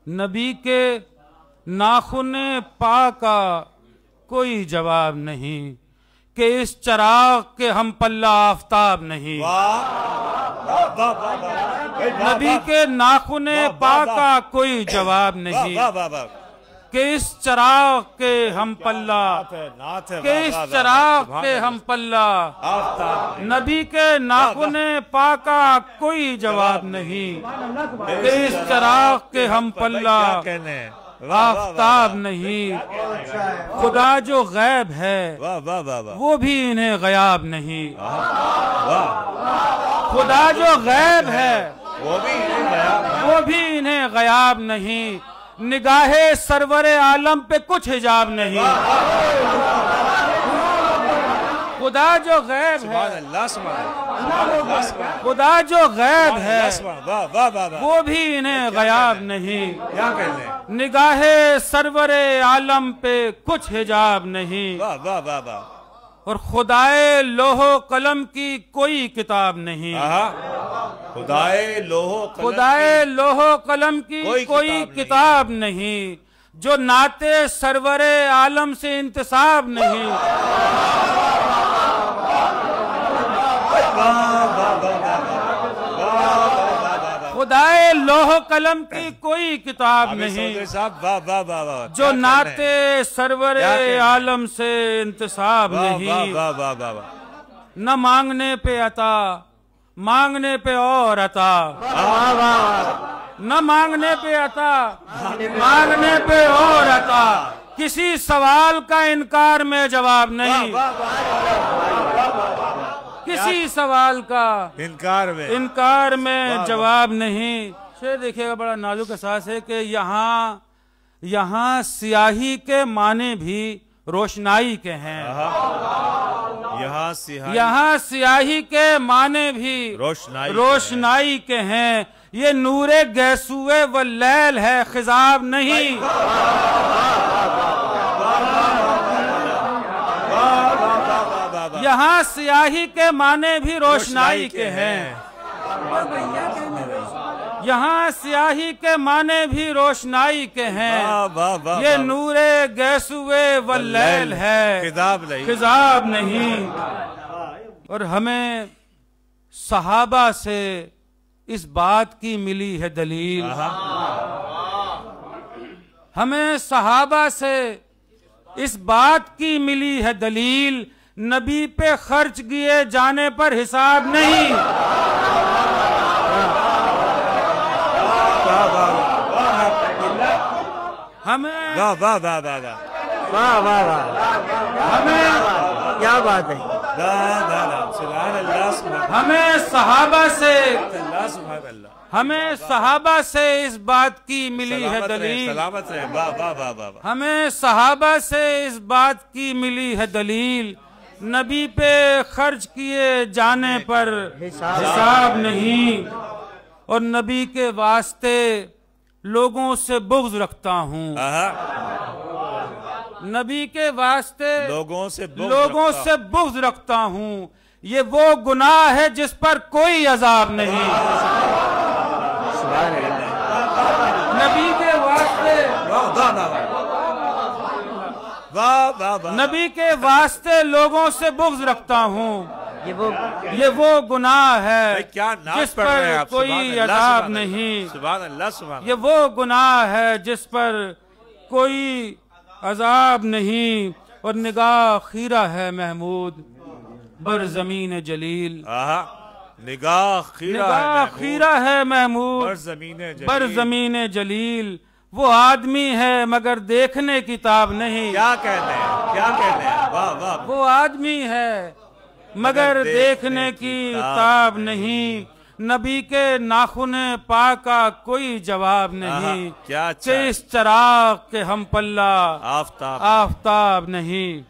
नबी के नाखुने पाक का कोई जवाब नहीं कि इस चराग के हम पल्ला आफताब नहीं। नबी के नाखुने पाक का कोई जवाब नहीं कि इस चराग के हम पल्ला, कि इस चराग के हम पल्ला। नबी के नाखुने पाक का कोई जवाब नहीं कि इस चराग के हम पल्ला आफताब नहीं। खुदा जो गैब है वो भी इन्हें गयाब नहीं। खुदा जो गैब है वो भी इन्हें गयाब नहीं। निगाहे सरवरे आलम पे कुछ हिजाब नहीं। खुदा जो गैब है, खुदा जो गैब है वो भी इन्हें गयाब नहीं। निगाहे सरवरे आलम पे कुछ हिजाब नहीं। और खुदाए लोहो कलम की कोई किताब नहीं। खुदाए लोहो कलम की कोई किताब नहीं। जो नाते सरवरे आलम से इंतसाब नहीं। खुदाए लोह कलम की कोई किताब नहीं जो नाते सरवरे आलम से इंतसाब नहीं। न मांगने पे अता, मांगने पे और अता। न मांगने पे अता, मांगने पे और अता। किसी सवाल का इनकार में जवाब नहीं। किसी सवाल का इनकार में जवाब नहीं। शेर देखिएगा, बड़ा नाजुक एहसास है कि यहाँ स्याही के माने भी रोशनाई के हैं। यहाँ स्याही के माने भी रोशनाई के हैं। ये नूरे गैसुए व लैल है, खिजाब नहीं। यहाँ स्याही के माने भी रोशनाई के हैं। यहाँ स्याही के माने भी रोशनाई के हैं। ये नूरे गैसुए व लैल है, खिजाब नहीं। और हमें सहाबा से इस बात की मिली है दलील। हमें सहाबा से इस बात की मिली है दलील। नबी पे खर्च किए जाने पर हिसाब नहीं। हमें क्या बात है। हमें सहाबा से इस बात की मिली है दलील। हमें सहाबा से इस बात की मिली है दलील। नबी पे खर्च किए जाने पर हिसाब नहीं। और नबी के वास्ते लोगों से बुग़्ज़ रखता हूँ। नबी के वास्ते लोगों से बुग़्ज़ रखता हूँ। ये वो गुनाह है जिस पर कोई अज़ाब नहीं। नबी के वास्ते, नबी के वास्ते लोगों से बुग़्ज़ रखता हूँ। ये वो गुनाह है जिस पर कोई अज़ाब नहीं। ये वो गुनाह है जिस पर कोई अज़ाब नहीं। और निगाह खीरा है महमूद बर ज़मीन जलील। निगाह खीरा है महमूद बर ज़मीन जलील। वो आदमी है मगर देखने की ताब नहीं। क्या कहते हैं वाह वाह। वो आदमी है मगर देखने की ताब नहीं। नबी के नाखुने पाक का कोई जवाब नहीं कि इस चराग के हम पल्ला आफताब नहीं।